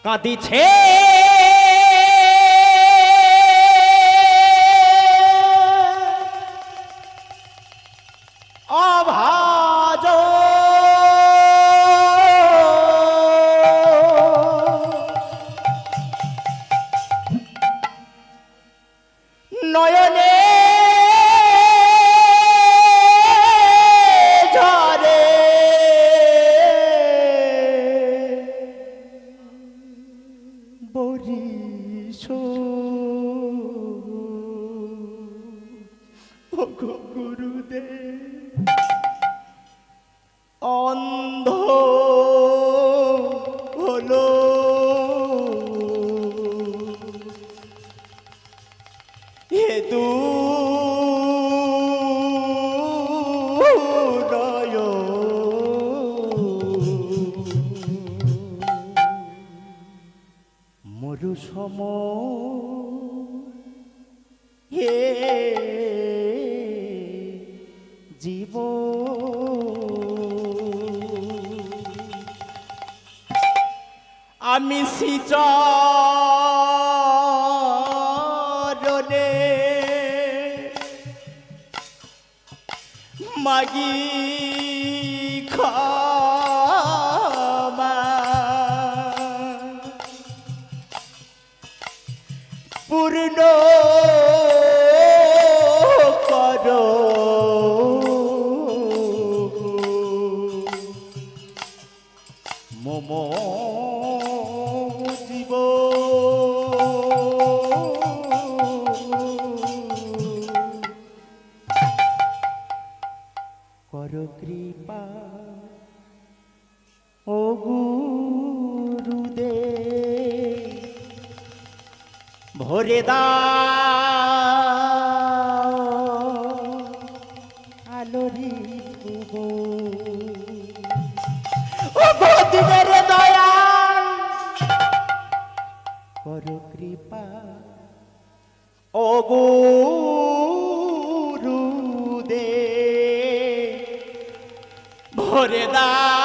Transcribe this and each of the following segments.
কাঁদিছে অভাজ নয়নে গুরুদেব অন্ধ হলো হে দুরায় মরু সম হে জীব আমি শ্রীচরণে মাগি ক্ষমা পূর্ণ করো মম জীব কর কৃপা ও গুরুদেব ভরে দাও আলোরি দিনের দয়াল কর কৃপা ও গুরুদেব ভরে দাও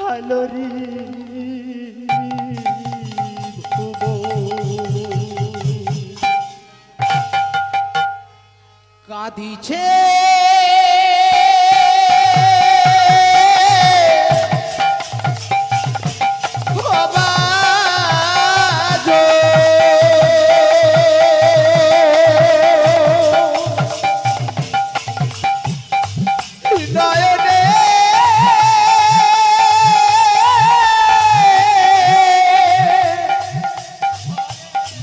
আলোরি কাঁদিছে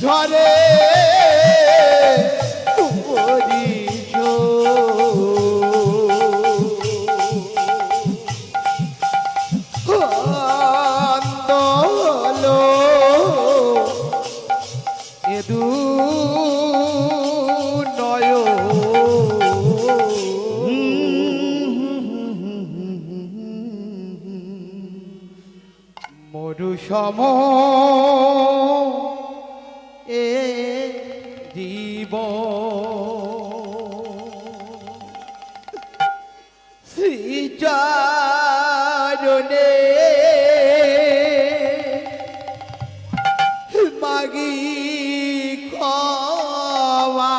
ধরে মরু সম এ জীব শ্রীচরণে মাগি ক্ষমা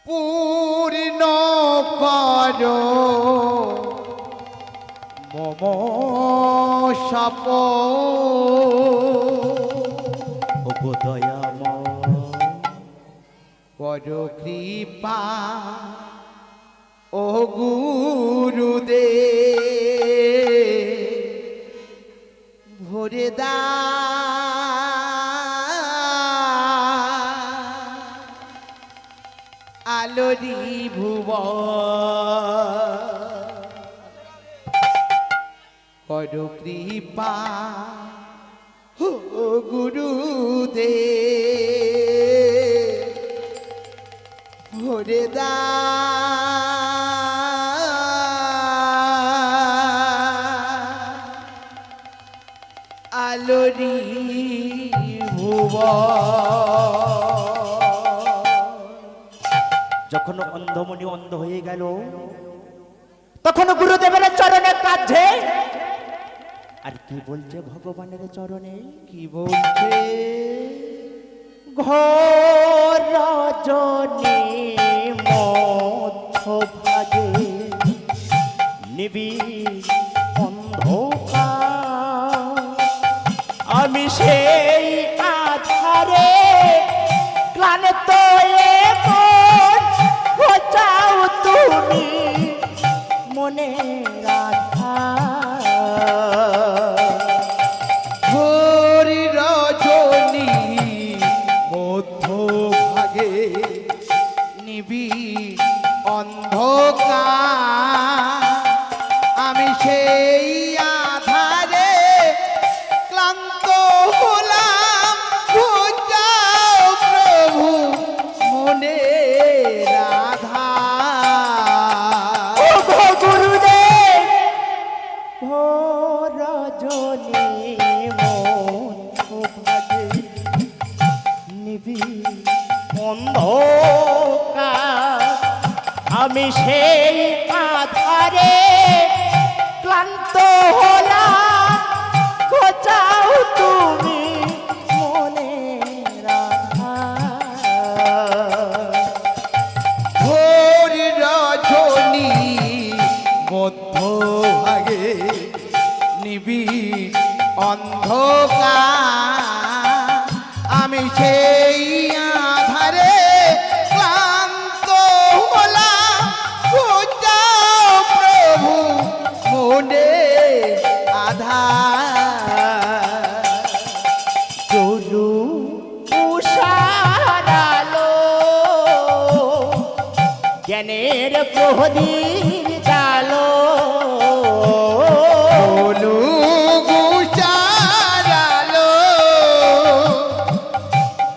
পূর্ণ করো মম সাপ দয়াময় কর কৃপা ও গুরুদেব ভরে দাও আলোরি ভুবন কর কৃপা ও গুরুদেব ভরে দাও আলোরি ভুবন যখন অন্ধমণি অন্ধ হয়ে গেল, তখন গুরুদেবের চরণে কাঁদছে। আর কি বলছে ভগবানের চরণে? কি বলছে? ঘোর রজনী মধ্যভাগে নিবিড় অন্ধকার, আমি সেই আধারে ক্লান্ত বোঝাও তুমি মনে রাধা। ঘোর রজনী মধ্যভাগে নিবিড় অন্ধকার, আমি সেই আধারে ক্লান্ত হলাম, বোঝাও প্রভু মনে রাধা। গুরুদেব ভোর রজনী মধ্যভাগে নিবিড় অন্ধকার, আমি সেই আধারে ক্লান্ত হলাম, বোঝাও তুমি মনে রাধা। ঘোর রজনী মধ্যভাগে নিবিড় অন্ধকার, আমি সেই আধারে ক্লান্ত হলাম, বোঝাও প্রভু মনে আধার। চলু উষারালো জ্ঞানের প্রদীপ জালো, বলু গুসারালো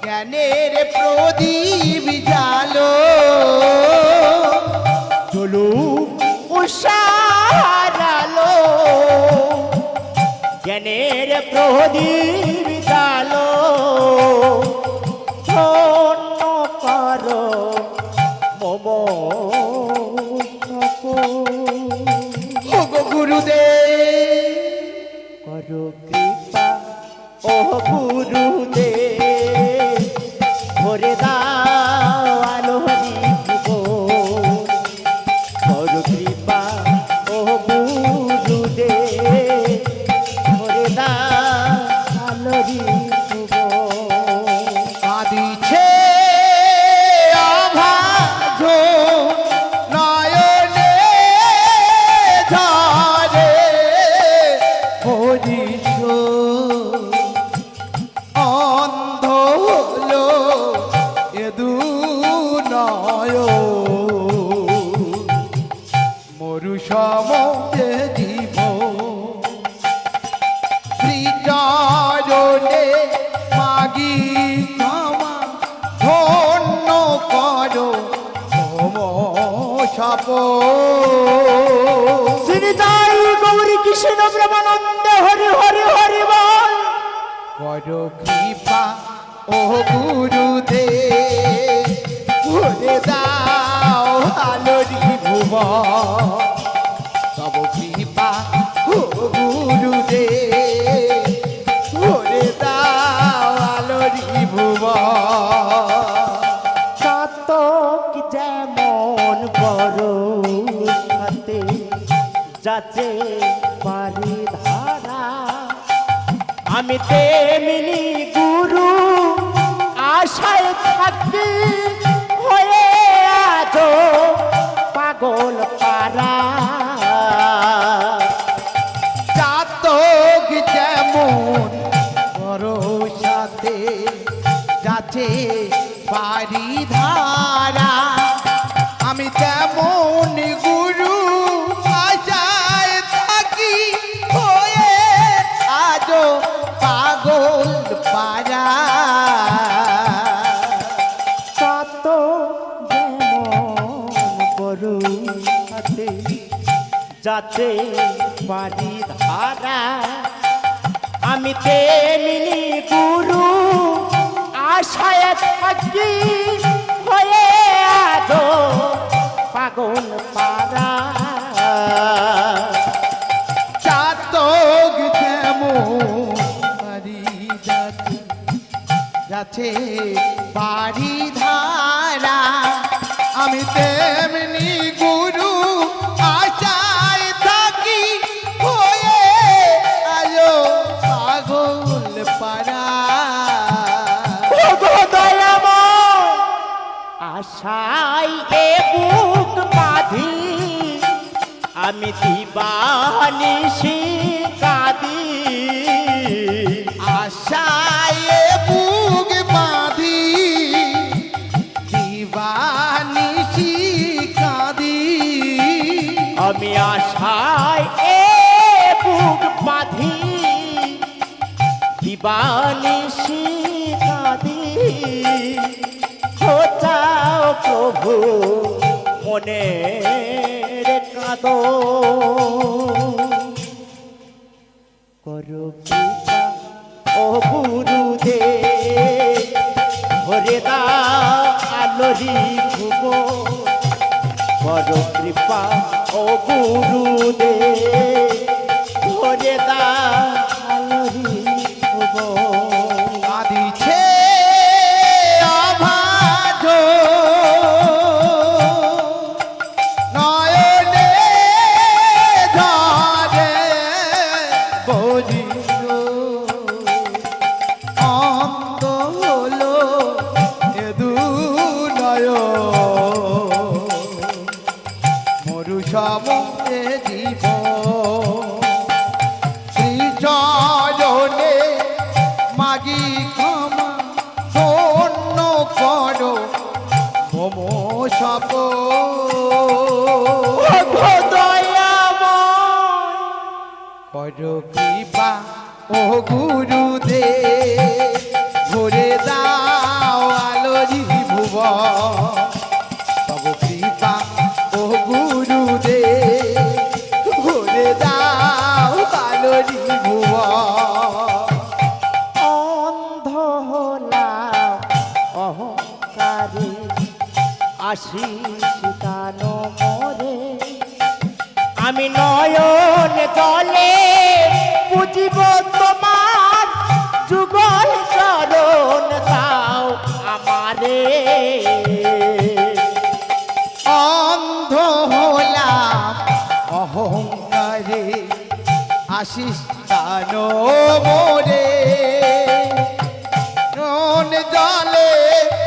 জ্ঞানের প্রদীপ জালো, চলু উষারালো জ্ঞানের প্রদীপ জালো, ধন্য করো মম ওগো গুরুদেব করো কৃপা ও গুরুদেব, ভরে দাও আলোরি ভুবন, করো কৃপা ও গুরুদেব, ভরে দাও আলোরি ভুবন। কাঁদিছে অভাজ নয়নে ঝরে, হরিষ অন্ধ হলো এদু নয়, মরু সমে জীব শ্রীচরণে মাগি ক্ষমা, ধন্য করো মম সপ। শ্রীদাই গৌরী কৃষ্ণ প্রেমানন্দ হরি হরি হরি বল। করো কৃপা ও গুরুদেব, ভরে দাও আলোরি ভুবন, তব কৃপা ও গুরুদেব, ভরে দাও আলোরি ভুবন। চাতক যেমন বড় হাতে যাচ্ছে বাড়ি ধারা, আমি তেমনি গুরু আশায় থাকি হয়ে আজো পাগল পারা। চাতক যেমন ভরসাতে যাচ্ছে বাড়ি ধারা, আমি তেমন গুরু আশায় থাকি হয়ে আজো পাগল পারা। চাতক যেমন বড় হাতে যাচ্ছে বাড়ি ধারা, আমি তেমনি গুরু আশায় থাকি হয়ে আজো পাগল পারা চাতক তেমন বাড়ি যাচ্ছে যাচ্ছে বাড়ি ধারা আমি তেমনি গুরু আশায় থাকি হয়ে আলো পাগল পারা ওগো দয়াময় আশায় এ বুক বাঁধি আমি দিবানিশি কাঁদি আশায় বুক বাঁধি দিবানিশি কাঁদি আমি আশায় এ বুক বাঁধি দিবানিশি কাঁদি খোঁচাও প্রভু মনের কাঁদো করো কৃপা ও গুরুদেব ভরে দাও আলোরি ভুব করো কৃপা ও গুরুদেব ভরে দাও আলোরি ভুব কাঁদিছে অভাজ নয়নে ঝরে বজির অন্ধ হলো এদু নয় মরু সমুদ্রে জীব শ্রীচরণে মাগি ক্ষমা ধন্য করো মম সপ করো কৃপা ও গুরুদেব ঘুরে দাও আলোরি ভুব তব কৃপা ও গুরুদেব ঘুরে দাও আলোরি ভুব অন্ধ হলাম অহংকারে আশিস দান মরে আমি নয়ন জলে পুজিব তোমার যুগল চরণ দাও আমারে অন্ধ হলাম অহংকারে আশিস দান মোরে নন জলে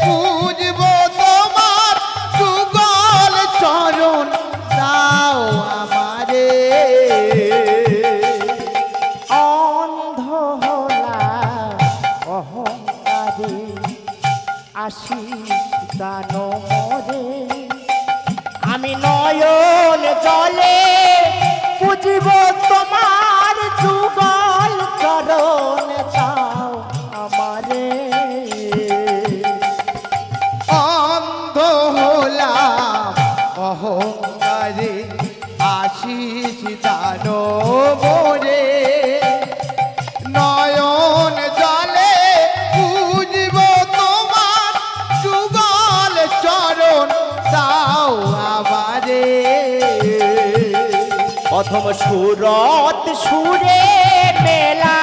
পুজব তোমার যুগল চরণ দাও আমারে অন্ধ হলাম অহংকারে আশিস দান মরে আমি নয়ন জলে পুজিব তোমার যুগল চরণ দাও আমারে অন্ধ হলাম অহংকারে আশিস দান মোরে নয়ন জলে পুজব তোমার যুগল চরণ দাও আমারে প্রথম সুরত সুরে মেলা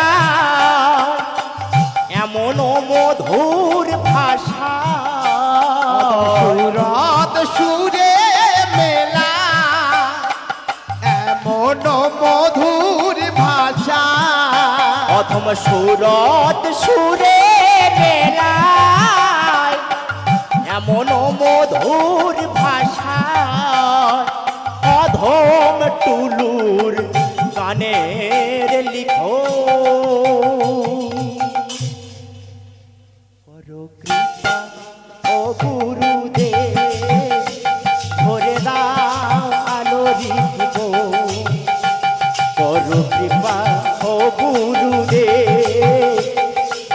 এমন মধুর ভাষা সুরত সুরে মেলা এমন মধুর ভাষা প্রথম সুরত সুরে মেলা এমন মধুর ভাষা অধম টুলুর গানের লিখো করো কৃপা ও গুরুদেব ভরে দাও আলোরি ভুব করো কৃপা ও গুরুদেব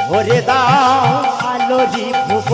ভরে দাও আলোরি ভুব